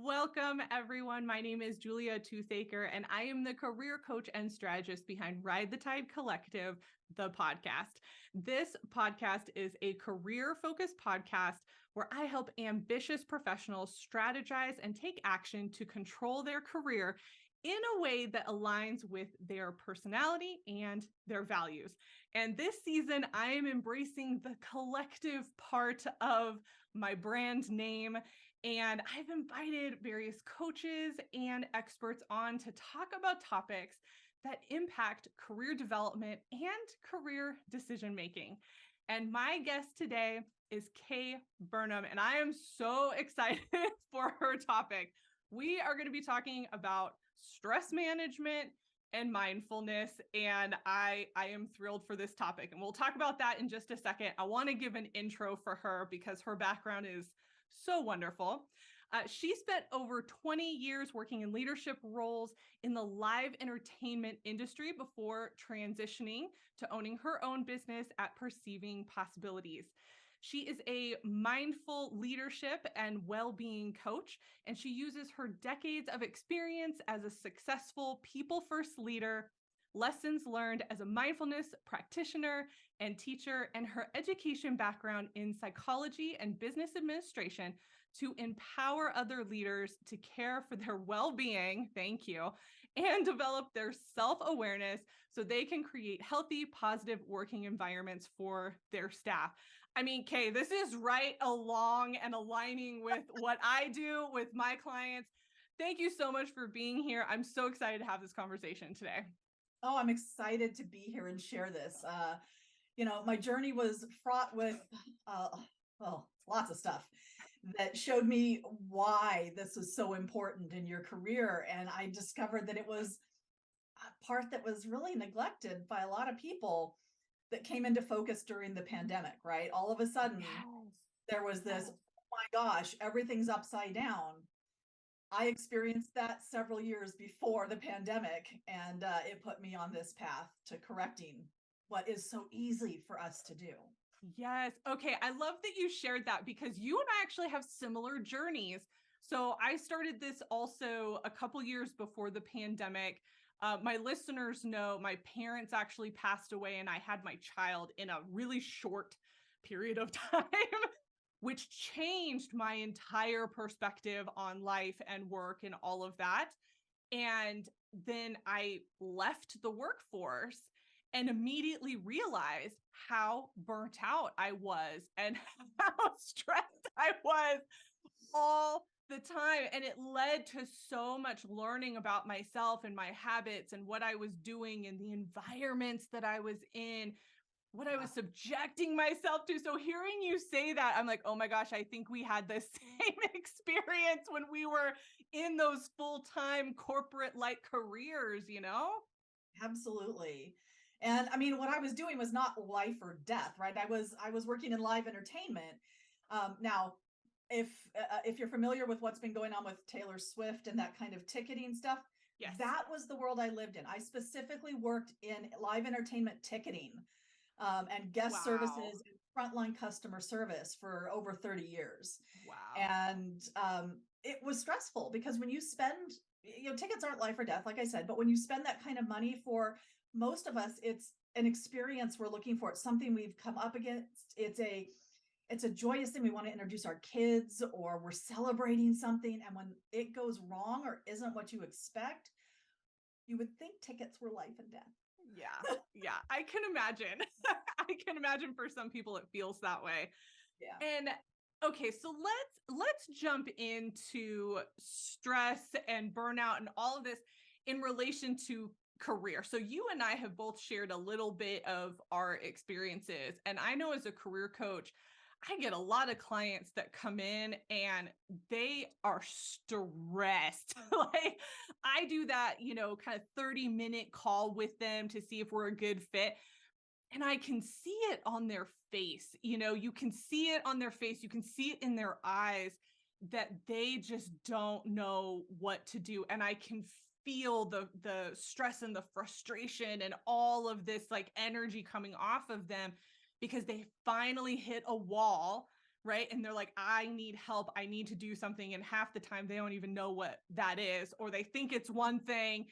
Welcome, everyone. My name is Julia Toothaker, and I am the career coach and strategist behind Ride the Tide Collective, the podcast. This podcast is a career-focused podcast where I help ambitious professionals strategize and take action to control their career in a way that aligns with their personality and their values. And this season, I am embracing the collective part of my brand name. And I've invited various coaches and experts on to talk about topics that impact career development and career decision making. And my guest today is Kay Burnham, and I am so excited for her topic. We are going to be talking about stress management and mindfulness, and I am thrilled for this topic. And we'll talk about that in just a second. I want to give an intro for her because her background is so wonderful. She spent over 20 years working in leadership roles in the live entertainment industry before transitioning to owning her own business at Perceiving Possibilities. She is a mindful leadership and well-being coach, and she uses her decades of experience as a successful people-first leader, lessons learned as a mindfulness practitioner and teacher, and her education background in psychology and business administration to empower other leaders to care for their well-being, thank you, and develop their self-awareness so they can create healthy, positive working environments for their staff. I mean, Kay, this is right along and aligning with what I do with my clients. Thank you so much for being here. I'm so excited to have this conversation today. Oh, I'm excited to be here and share this. My journey was fraught with, lots of stuff that showed me why this was so important in your career. And I discovered that it was a part that was really neglected by a lot of people that came into focus during the pandemic, right? All of a sudden, there was this, oh my gosh, everything's upside down. I experienced that several years before the pandemic, and it put me on this path to correcting what is so easy for us to do. Yes. Okay. I love that you shared that because you and I actually have similar journeys. So I started this also a couple years before the pandemic. My listeners know my parents actually passed away, and I had my child in a really short period of time. Which changed my entire perspective on life and work and all of that. And then I left the workforce and immediately realized how burnt out I was and how stressed I was all the time. And it led to so much learning about myself and my habits and what I was doing and the environments that I was in, what I was subjecting myself to. So hearing you say that, I'm like, oh my gosh, I think we had the same experience when we were in those full-time corporate-like careers, you know? Absolutely. And I mean, what I was doing was not life or death, right? I was working in live entertainment. Now, if you're familiar with what's been going on with Taylor Swift and that kind of ticketing stuff, Yes. That was the world I lived in. I specifically worked in live entertainment ticketing. And guest services and frontline customer service for over 30 years. Wow. And it was stressful because when you spend, tickets aren't life or death, like I said, but when you spend that kind of money, for most of us, it's an experience we're looking for. It's something we've come up against. It's a joyous thing. We want to introduce our kids, or we're celebrating something. And when it goes wrong or isn't what you expect, you would think tickets were life and death. Yeah. I can imagine. I can imagine for some people it feels that way. Yeah. And okay, so let's jump into stress and burnout and all of this in relation to career. So you and I have both shared a little bit of our experiences. And I know as a career coach, I get a lot of clients that come in and they are stressed. Like I do that, kind of 30-minute call with them to see if we're a good fit. And I can see it on their face. You can see it on their face. You can see it in their eyes that they just don't know what to do. And I can feel the stress and the frustration and all of this like energy coming off of them because they finally hit a wall, right? And they're like, I need help. I need to do something. And half the time they don't even know what that is, or they think it's one thing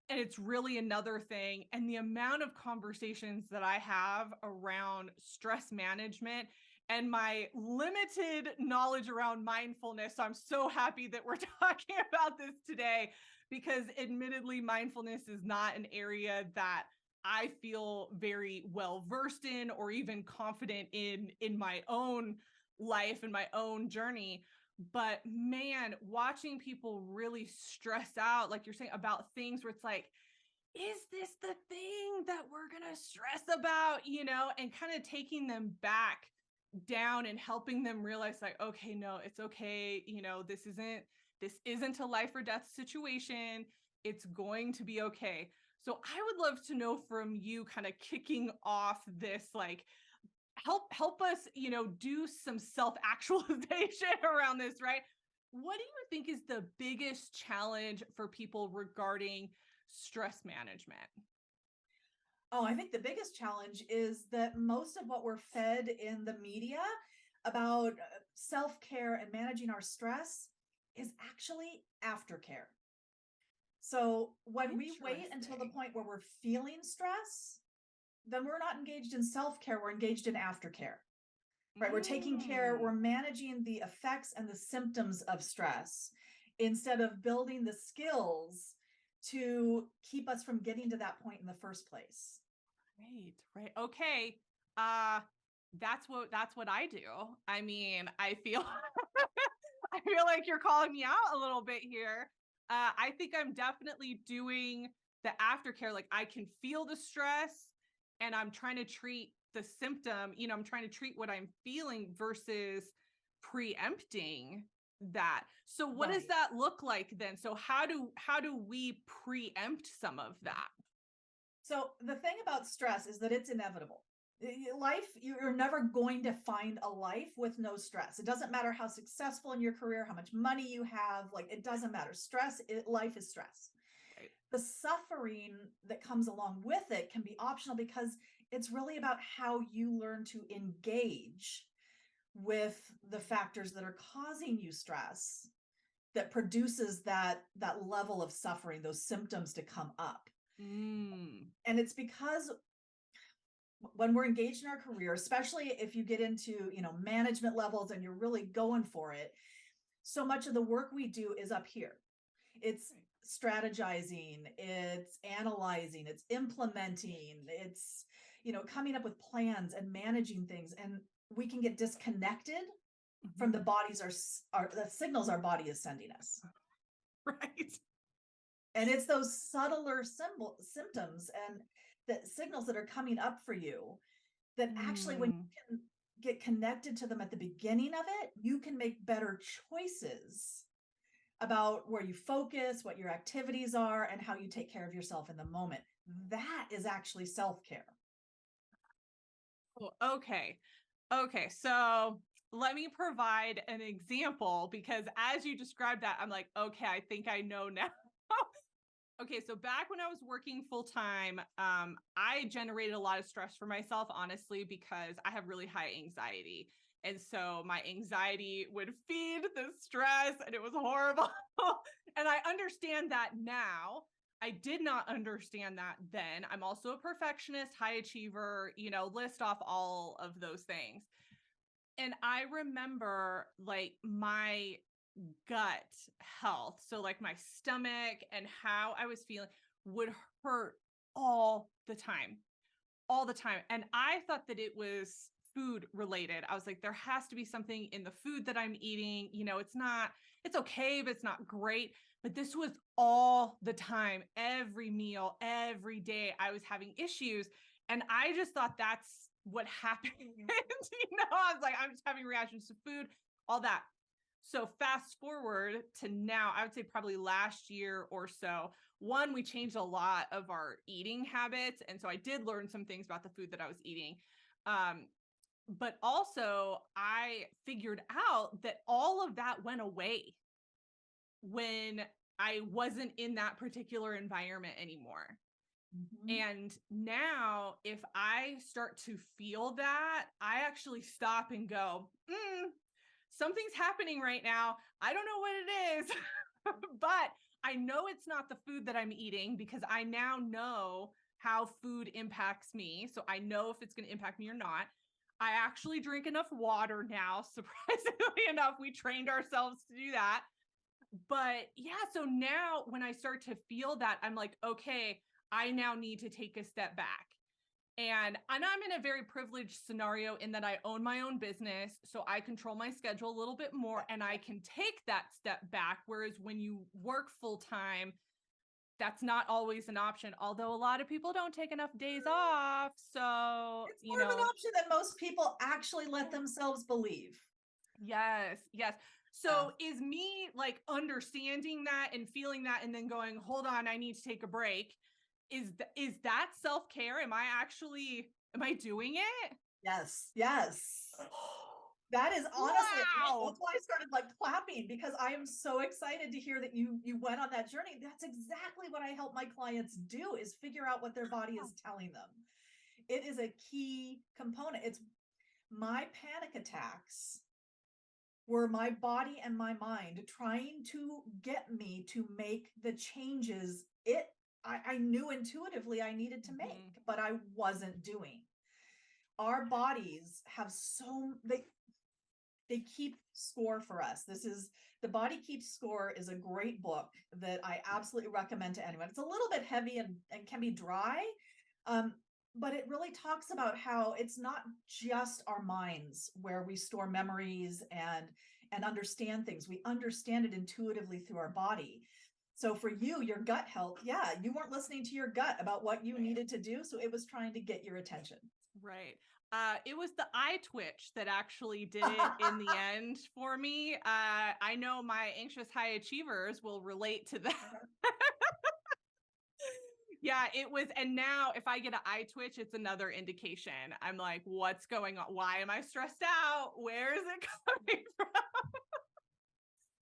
and it's really another thing. And the amount of conversations that I have around stress management and my limited knowledge around mindfulness. So I'm so happy that we're talking about this today, because admittedly, mindfulness is not an area that I feel very well versed in or even confident in my own life and my own journey. But man, watching people really stress out, like you're saying, about things where it's like, is this the thing that we're going to stress about, and kind of taking them back down and helping them realize like, okay, no, it's okay. This isn't a life or death situation. It's going to be okay. So I would love to know from you, kind of kicking off this, like, help us, do some self-actualization around this, right? What do you think is the biggest challenge for people regarding stress management? Oh, I think the biggest challenge is that most of what we're fed in the media about self-care and managing our stress is actually aftercare. So when we wait until the Interesting. point where we're feeling stress, then we're not engaged in self-care, we're engaged in aftercare. Right? We're taking care, we're Mm. managing the effects and the symptoms of stress instead of building the skills to keep us from getting to that point in the first place. Right. Okay. Uh that's what I do. I mean, I feel I feel like you're calling me out a little bit here. I think I'm definitely doing the aftercare. Like, I can feel the stress and I'm trying to treat the symptom. I'm trying to treat what I'm feeling versus preempting that. So what does Right. that look like then? So how do we preempt some of that? So the thing about stress is that it's inevitable. Life, you're never going to find a life with no stress. It doesn't matter how successful in your career, how much money you have, like it doesn't matter. Life is stress. Right. The suffering that comes along with it can be optional because it's really about how you learn to engage with the factors that are causing you stress that produces that level of suffering, those symptoms to come up. Mm. And it's because when we're engaged in our career, especially if you get into, management levels and you're really going for it, so much of the work we do is up here. It's strategizing, it's analyzing, it's implementing, it's, coming up with plans and managing things. And we can get disconnected from Mhm. the signals our body is sending us. Right. And it's those subtler symptoms and the signals that are coming up for you that actually, when Mm. you can get connected to them at the beginning of it, you can make better choices about where you focus, what your activities are, and how you take care of yourself in the moment. That is actually self-care. Oh, okay. Okay. So let me provide an example, because as you described that, I'm like, okay, I think I know now. Okay, so back when I was working full time, I generated a lot of stress for myself, honestly, because I have really high anxiety. And so my anxiety would feed the stress, and it was horrible. And I understand that now. I did not understand that then. I'm also a perfectionist, high achiever, list off all of those things. And I remember, like, my gut health, so like my stomach and how I was feeling, would hurt all the time, all the time. And I thought that it was food related. I was like, there has to be something in the food that I'm eating. It's okay, but it's not great. But this was all the time, every meal, every day, I was having issues. And I just thought that's what happened. I was like, I'm just having reactions to food, all that. So fast forward to now, I would say probably last year or so. One, we changed a lot of our eating habits. And so I did learn some things about the food that I was eating. Um, but also, I figured out that all of that went away when I wasn't in that particular environment anymore. Mhm. And now if I start to feel that, I actually stop and go, something's happening right now. I don't know what it is, but I know it's not the food that I'm eating because I now know how food impacts me. So I know if it's going to impact me or not. I actually drink enough water now. Surprisingly enough, we trained ourselves to do that. But yeah, so now when I start to feel that, I'm like, okay, I now need to take a step back. And I'm in a very privileged scenario in that I own my own business, so I control my schedule a little bit more and I can take that step back. Whereas when you work full time, that's not always an option. Although a lot of people don't take enough days off. So, It's more of an option than most people actually let yeah. themselves believe. Yes, yes. Yeah. So is me like understanding that and feeling that and then going, hold on, I need to take a break. Is that self-care? Am I doing it? Yes. Yes. That is honestly, Wow. that's why I started like clapping, because I am so excited to hear that you went on that journey. That's exactly what I help my clients do, is figure out what their body is telling them. It is a key component. It's my panic attacks were my body and my mind trying to get me to make the changes I knew intuitively I needed to make, Mhm. but I wasn't doing. Our bodies have they keep score for us. This is The Body Keeps Score is a great book that I absolutely recommend to anyone. It's a little bit heavy and can be dry, um, but it really talks about how it's not just our minds where we store memories and understand things. We understand it intuitively through our body. So for you, your gut health, yeah, you weren't listening to your gut about what you needed to do, so it was trying to get your attention. Right. It was the eye twitch that actually did it in the end for me. I know my anxious high achievers will relate to that. Yeah, it was. And now if I get an eye twitch, it's another indication. I'm like, what's going on? Why am I stressed out? Where is it coming from?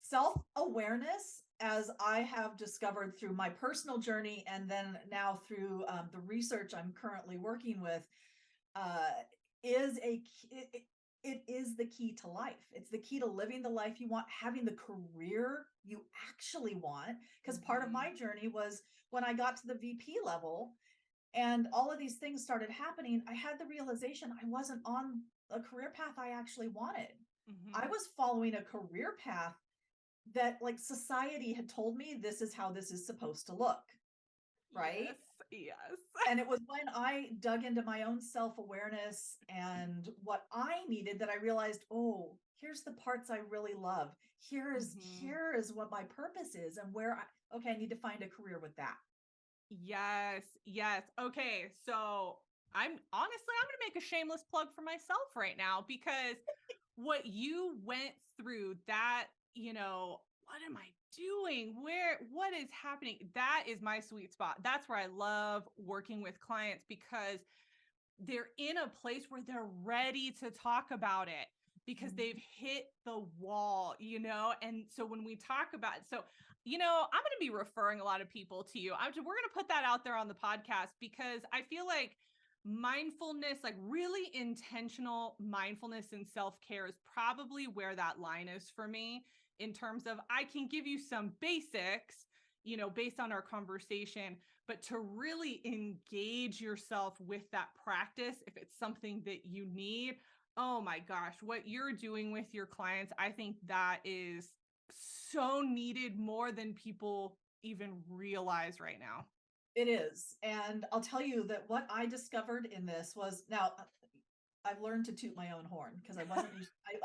Self-awareness, as I have discovered through my personal journey and then now through the research I'm currently working with, uh, is it is the key to life. It's the key to living the life you want, having the career you actually want. Because part of Mhm. my journey was when I got to the VP level and all of these things started happening, I had the realization I wasn't on a career path I actually wanted. I Mhm. was following a career path that, like, society had told me this is how this is supposed to look, right? Yes. Yes. And it was when I dug into my own self-awareness and what I needed that I realized, oh, here's the parts I really love. Mhm. Here is what my purpose is and where okay, I need to find a career with that. Yes, yes. Okay, so I'm going to make a shameless plug for myself right now because what you went through, that, what am I doing? What is happening? That is my sweet spot. That's where I love working with clients because they're in a place where they're ready to talk about it because they've Mhm. hit the wall. And so when we talk about it, so, I'm going to be referring a lot of people to you. We're going to put that out there on the podcast because I feel like mindfulness, like really intentional mindfulness and self-care is probably where that line is for me in terms of I can give you some basics, based on our conversation, but to really engage yourself with that practice, if it's something that you need, oh my gosh, what you're doing with your clients, I think that is so needed more than people even realize right now. It is. And I'll tell you that what I discovered in this was, now I've learned to toot my own horn because I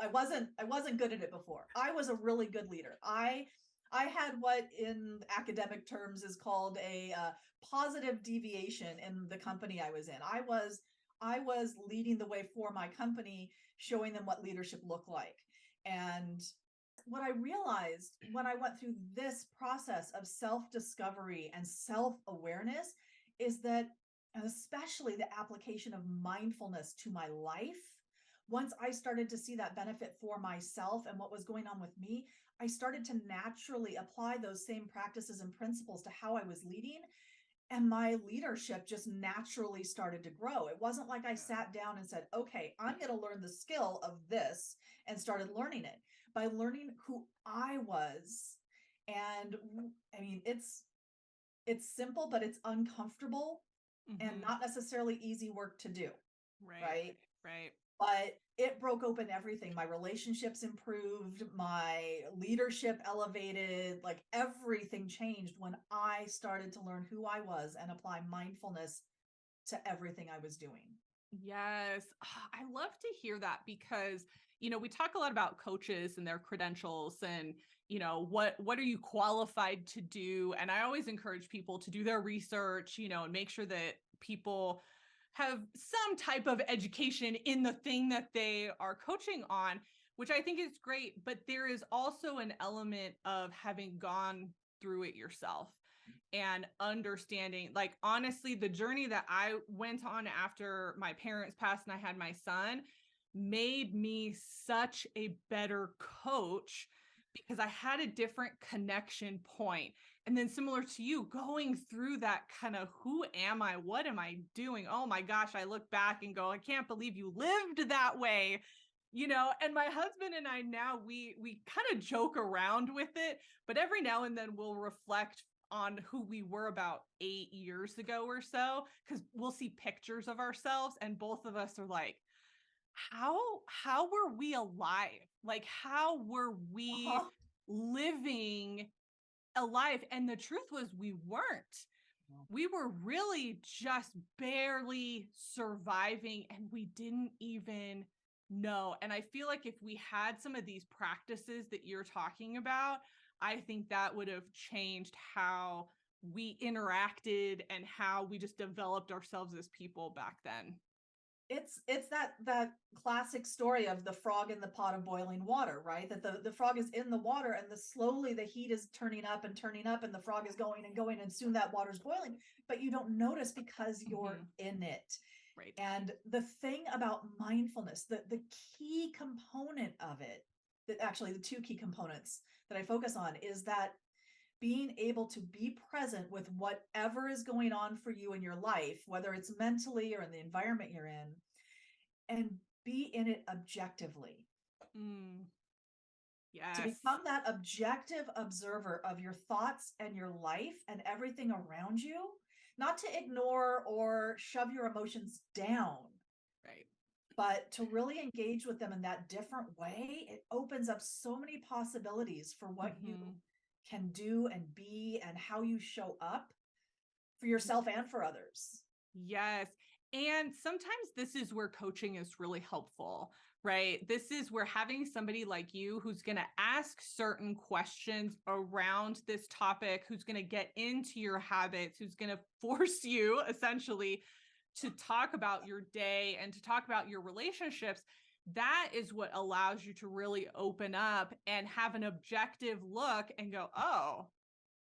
wasn't good at it before. I was a really good leader. I had what in academic terms is called a positive deviation in the company I was in. I was leading the way for my company, showing them what leadership looked like. And what I realized when I went through this process of self-discovery and self-awareness is that, and especially the application of mindfulness to my life, once I started to see that benefit for myself and what was going on with me, I started to naturally apply those same practices and principles to how I was leading. And my leadership just naturally started to grow. It wasn't like I sat down and said, okay, I'm going to learn the skill of this and started learning it by learning who I was. And I mean, it's simple, but it's uncomfortable and Mm-hmm. not necessarily easy work to do, Right. right? Right. But it broke open everything. My relationships improved, my leadership elevated, like everything changed when I started to learn who I was and apply mindfulness to everything I was doing. Yes. I love to hear that because, we talk a lot about coaches and their credentials and, what are you qualified to do? And I always encourage people to do their research, and make sure that people have some type of education in the thing that they are coaching on, which I think is great. But there is also an element of having gone through it yourself and understanding, like, honestly, the journey that I went on after my parents passed and I had my son made me such a better coach because I had a different connection point. And then, similar to you, going through that kind of, who am I? What am I doing? Oh my gosh, I look back and go, I can't believe you lived that way. And my husband and I now, we kind of joke around with it, but every now and then we'll reflect on who we were about 8 years ago or so, because we'll see pictures of ourselves and both of us are like, how were we alive? Like, how were we Uh-huh. living a life? And the truth was, we weren't. We were really just barely surviving and we didn't even know. And I feel like if we had some of these practices that you're talking about, I think that would have changed how we interacted and how we just developed ourselves as people back then. It's that classic story of the frog in the pot of boiling water, right? That the frog is in the water and slowly the heat is turning up and the frog is going and going and soon that water's boiling, but you don't notice because you're Mm-hmm. in it. Right. And the thing about mindfulness, the key component of it, that actually the two key components that I focus on is that being able to be present with whatever is going on for you in your life, whether it's mentally or in the environment you're in, and be in it objectively. Mm, To yes. become that objective observer of your thoughts and your life and everything around you, not to ignore or shove your emotions down, Right. but to really engage with them in that different way. It opens up so many possibilities for what you Mm-hmm. can do and be and how you show up for yourself and for others. Yes. And sometimes this is where coaching is really helpful, right? This is where having somebody like you who's going to ask certain questions around this topic, who's going to get into your habits, who's going to force you essentially to talk about your day and to talk about your relationships. That is what allows you to really open up and have an objective look and go, oh,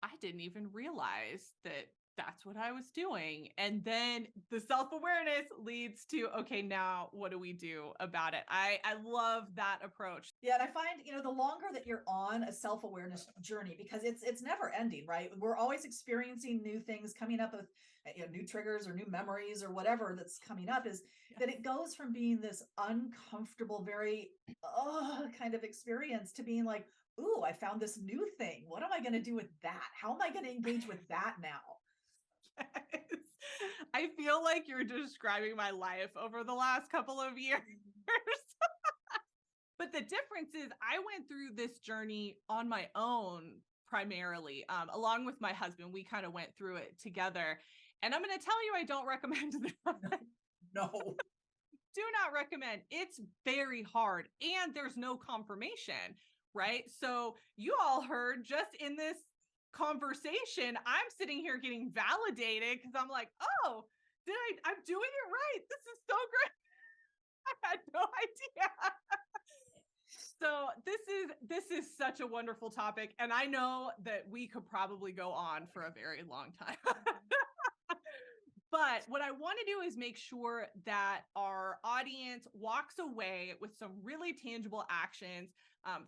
I didn't even realize that that's what I was doing. And then the self-awareness leads to, okay, now what do we do about it? I love that approach. Yeah, and I find, the longer that you're on a self-awareness journey, because it's never ending, right? We're always experiencing new things, coming up with new triggers or new memories or whatever that's coming up, is Yes. that it goes from being this uncomfortable, very kind of experience to being like, ooh, I found this new thing. What am I going to do with that? How am I going to engage with that now? Yes. I feel like you're describing my life over the last couple of years. But the difference is I went through this journey on my own primarily, along with my husband. We kind of went through it together. And I'm going to tell you, I don't recommend that. No. Do not recommend. It's very hard and there's no confirmation, right? So you all heard just in this conversation, I'm sitting here getting validated because I'm like, oh, I'm doing it right. This is so great. I had no idea. So this is such a wonderful topic. And I know that we could probably go on for a very long time. But what I want to do is make sure that our audience walks away with some really tangible actions.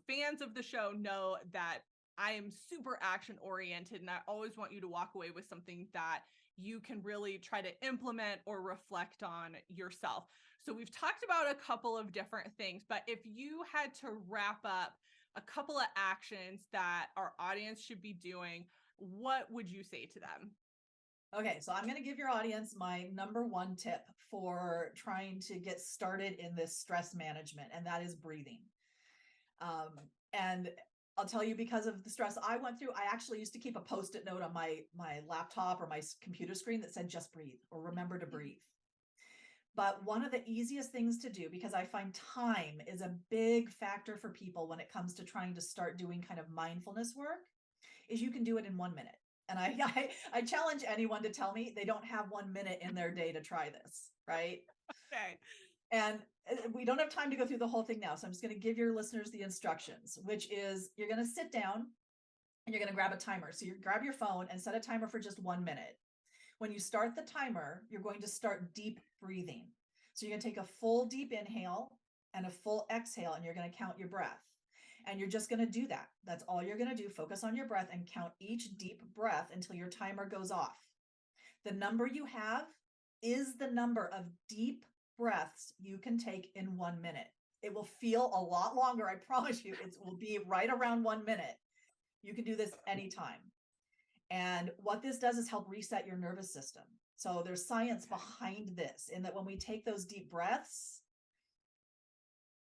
Fans of the show know that I am super action oriented, and I always want you to walk away with something that you can really try to implement or reflect on yourself. So we've talked about a couple of different things, but if you had to wrap up a couple of actions that our audience should be doing, what would you say to them? Okay, so I'm going to give your audience my number one tip for trying to get started in this stress management, and that is breathing. And I'll tell you, because of the stress I went through, I actually used to keep a Post-it note on my laptop or my computer screen that said just breathe or remember to breathe. But one of the easiest things to do, because I find time is a big factor for people when it comes to trying to start doing kind of mindfulness work, is you can do it in 1 minute. And I challenge anyone to tell me they don't have 1 minute in their day to try this, right? Okay. And we don't have time to go through the whole thing now. So I'm just going to give your listeners the instructions, which is you're going to sit down and you're going to grab a timer. So you grab your phone and set a timer for just 1 minute. When you start the timer, you're going to start deep breathing. So you're going to take a full deep inhale and a full exhale, and you're going to count your breath. And you're just going to do that. That's all you're going to do. Focus on your breath and count each deep breath until your timer goes off. The number you have is the number of deep breaths you can take in 1 minute. It will feel a lot longer. I promise you, it will be right around 1 minute. You can do this anytime. And what this does is help reset your nervous system. So there's science behind this, in that when we take those deep breaths,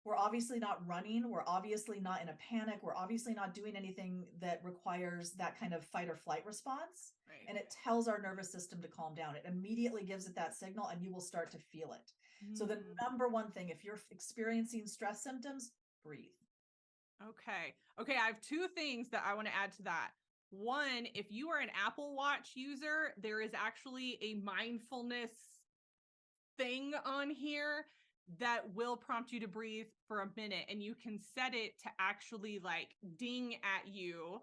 we're obviously not running. We're obviously not in a panic. We're obviously not doing anything that requires that kind of fight or flight response. Right. And it tells our nervous system to calm down. It immediately gives it that signal, and you will start to feel it. So the number one thing, if you're experiencing stress symptoms, breathe. Okay. Okay. I have two things that I want to add to that. One, if you are an Apple Watch user, there is actually a mindfulness thing on here that will prompt you to breathe for a minute, and you can set it to actually like ding at you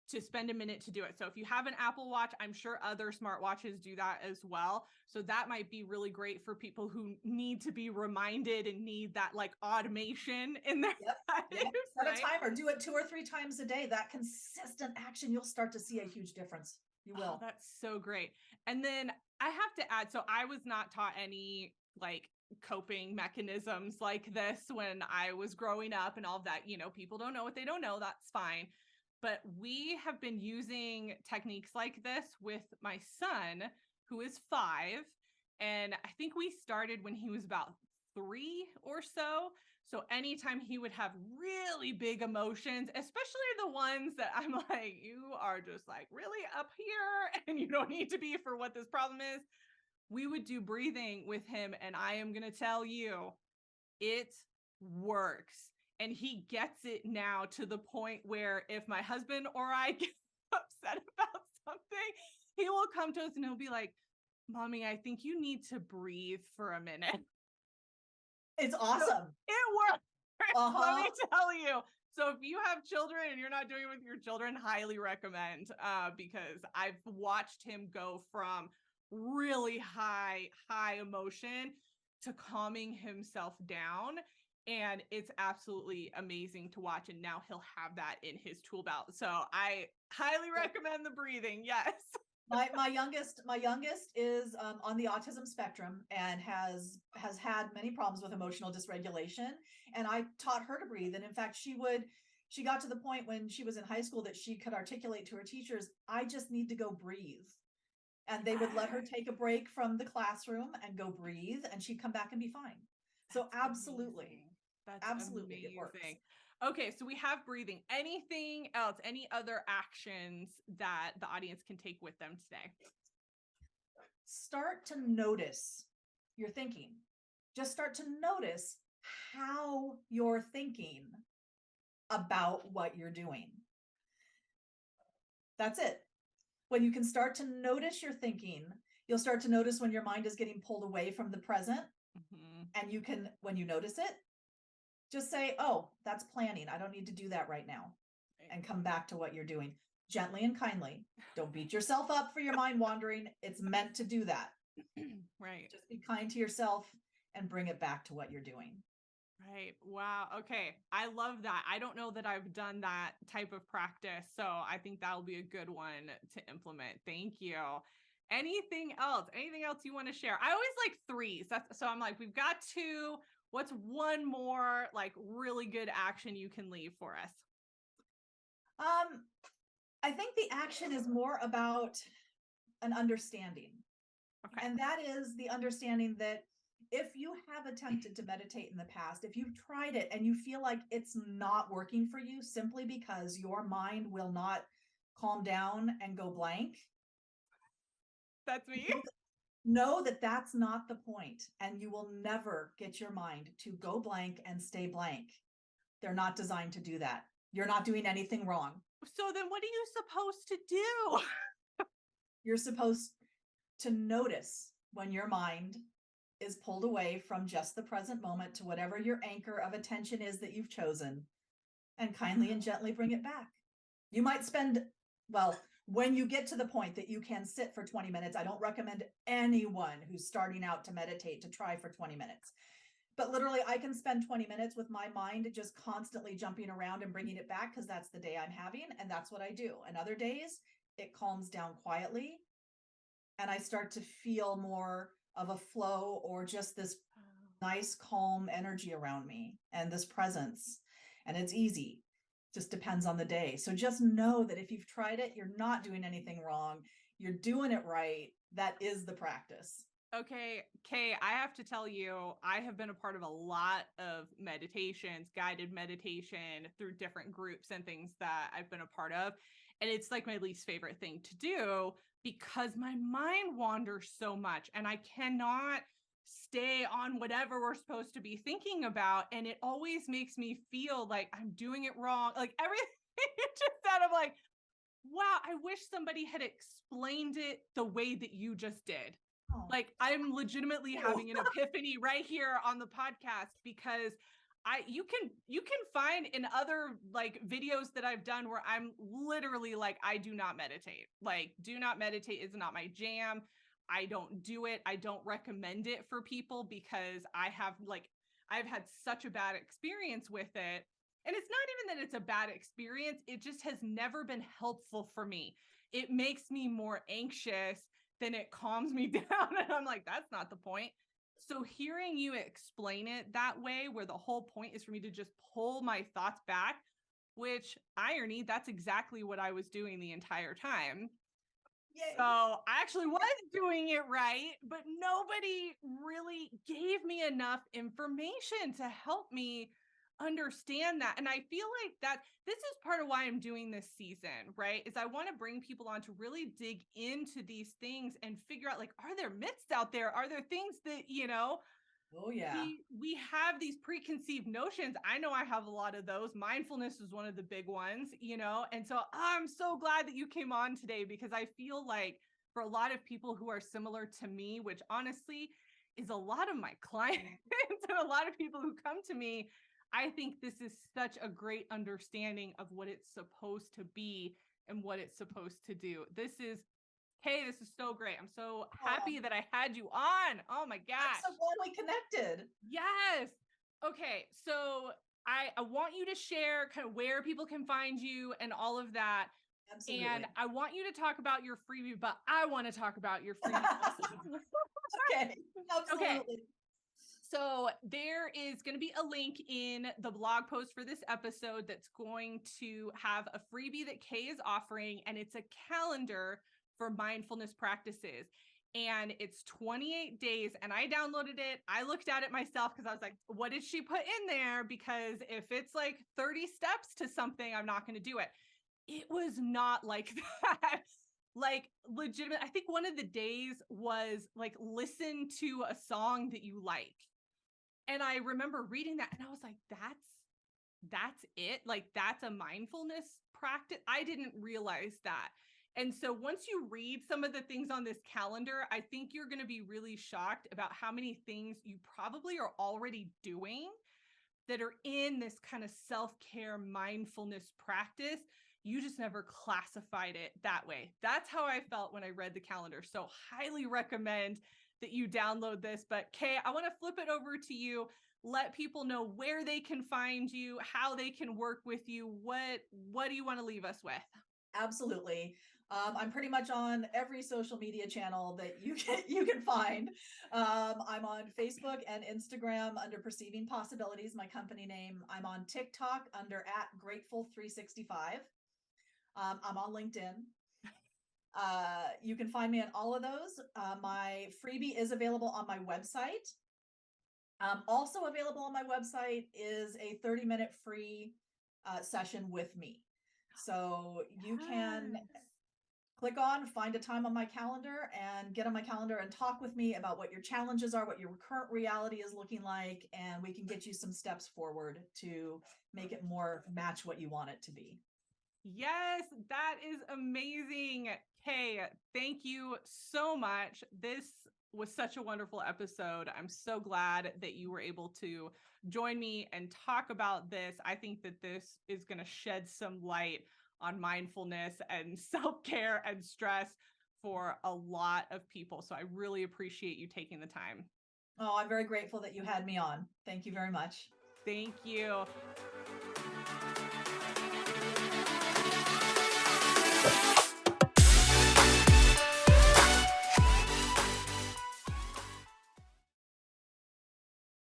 to spend a minute to do it. So if you have an Apple Watch, I'm sure other smartwatches do that as well. So that might be really great for people who need to be reminded and need that like automation in their lives. Yep. Set Right? a timer. Do it 2 or 3 times a day. That consistent action, you'll start to see a huge difference. You will. Oh, that's so great. And then I have to add, so I was not taught any like coping mechanisms like this when I was growing up and all of that. You know, people don't know what they don't know. That's fine. But we have been using techniques like this with my son, who is 5. And I think we started when he was about 3 or so. So anytime he would have really big emotions, especially the ones that I'm like, you are just like really up here and you don't need to be for what this problem is, we would do breathing with him. And I am going to tell you, it works. And he gets it now to the point where if my husband or I get upset about something, he will come to us and he'll be like, Mommy, I think you need to breathe for a minute. It's awesome. So it works. Let me tell you. So if you have children and you're not doing it with your children, highly recommend, because I've watched him go from really high emotion to calming himself down. And it's absolutely amazing to watch. And now he'll have that in his tool belt. So I highly recommend the breathing. Yes. My youngest is on the autism spectrum and has had many problems with emotional dysregulation. And I taught her to breathe. And in fact, she got to the point when she was in high school that she could articulate to her teachers, I just need to go breathe. And they would let her take a break from the classroom and go breathe, and she'd come back and be fine. So absolutely. Amazing. That's Absolutely, amazing. it works. Okay, so we have breathing. Anything else? Any other actions that the audience can take with them today? Start to notice your thinking. Just start to notice how you're thinking about what you're doing. That's it. When you can start to notice your thinking, you'll start to notice when your mind is getting pulled away from the present. And you can, when you notice it, just say, oh, that's planning. I don't need to do that right now. And come back to what you're doing gently and kindly. Don't beat yourself up for your mind wandering. It's meant to do that. Right. Just be kind to yourself and bring it back to what you're doing. Right. Wow. Okay. I love that. I don't know that I've done that type of practice. So I think that'll be a good one to implement. Thank you. Anything else? Anything else you want to share? I always like threes. So I'm like, we've got two. What's one more like really good action you can leave for us? Um, I think the action is more about an understanding. Okay. And that is the understanding that if you have attempted to meditate in the past, if you've tried it and you feel like it's not working for you simply because your mind will not calm down and go blank, That's me. know that that's not the point, and you will never get your mind to go blank and stay blank. They're not designed to do that. You're not doing anything wrong. So then what are you supposed to do? You're supposed to notice when your mind is pulled away from just the present moment to whatever your anchor of attention is that you've chosen, and kindly and gently bring it back. You might spend, well, when you get to the point that you can sit for 20 minutes, I don't recommend anyone who's starting out to meditate to try for 20 minutes. But literally, I can spend 20 minutes with my mind just constantly jumping around and bringing it back because that's the day I'm having, and that's what I do. And other days, it calms down quietly, and I start to feel more of a flow or just this nice, calm energy around me and this presence. And it's easy, just depends on the day. So just know that if you've tried it, you're not doing anything wrong. You're doing it right. That is the practice. Okay, Kay, I have to tell you, I have been a part of a lot of meditations, guided meditation through different groups and things that I've been a part of. And it's like my least favorite thing to do because my mind wanders so much and I cannot stay on whatever we're supposed to be thinking about. And it always makes me feel like I'm doing it wrong. Like everything you just said, I'm like, wow, I wish somebody had explained it the way that you just did. Oh, Like I'm legitimately having an epiphany right here on the podcast because you can find in other like videos that I've done where I'm literally like, I do not meditate. Like, do not meditate is not my jam. I don't do it. I don't recommend it for people because I've had such a bad experience with it. And it's not even that it's a bad experience. It just has never been helpful for me. It makes me more anxious than it calms me down. And I'm like, that's not the point. So hearing you explain it that way, where the whole point is for me to just pull my thoughts back, which irony, that's exactly what I was doing the entire time. yay. So I actually was doing it right, but nobody really gave me enough information to help me understand that. And I feel like that this is part of why I'm doing this season, right? Is I want to bring people on to really dig into these things and figure out like, are there myths out there? Are there things that, Oh, yeah. we have these preconceived notions. I know I have a lot of those. Mindfulness is one of the big ones, and so I'm so glad that you came on today because I feel like for a lot of people who are similar to me, which honestly is a lot of my clients and a lot of people who come to me, I think this is such a great understanding of what it's supposed to be and what it's supposed to do. Hey, this is so great. I'm so happy that I had you on. Oh my gosh. I'm so glad we connected. Yes. Okay. So I want you to share kind of where people can find you and all of that. Absolutely. And I want you to talk about your freebie, but I want to talk about your freebie also. Okay. Absolutely. Okay. So there is going to be a link in the blog post for this episode that's going to have a freebie that Kay is offering, and it's a calendar for mindfulness practices. And it's 28 days. And I downloaded it. I looked at it myself because I was like, what did she put in there? Because if it's like 30 steps to something, I'm not going to do it. It was not like that. Like legitimate. I think one of the days was like, listen to a song that you like. And I remember reading that and I was like, that's it. Like that's a mindfulness practice. I didn't realize that. And so once you read some of the things on this calendar, I think you're going to be really shocked about how many things you probably are already doing that are in this kind of self-care mindfulness practice. You just never classified it that way. That's how I felt when I read the calendar. So highly recommend that you download this. But Kay, I want to flip it over to you. Let people know where they can find you, how they can work with you. What do you want to leave us with? Absolutely. I'm pretty much on every social media channel that you can find. I'm on Facebook and Instagram under Perceiving Possibilities, my company name. I'm on TikTok under @Grateful365. I'm on LinkedIn. You can find me on all of those. My freebie is available on my website. Also available on my website is a 30-minute free session with me. So you can click on, find a time on my calendar and get on my calendar and talk with me about what your challenges are, what your current reality is looking like, and we can get you some steps forward to make it more match what you want it to be. Yes, that is amazing. Kay, thank you so much. This was such a wonderful episode. I'm so glad that you were able to join me and talk about this. I think that this is going to shed some light on mindfulness and self-care and stress for a lot of people. So I really appreciate you taking the time. Oh, I'm very grateful that you had me on. Thank you very much. Thank you.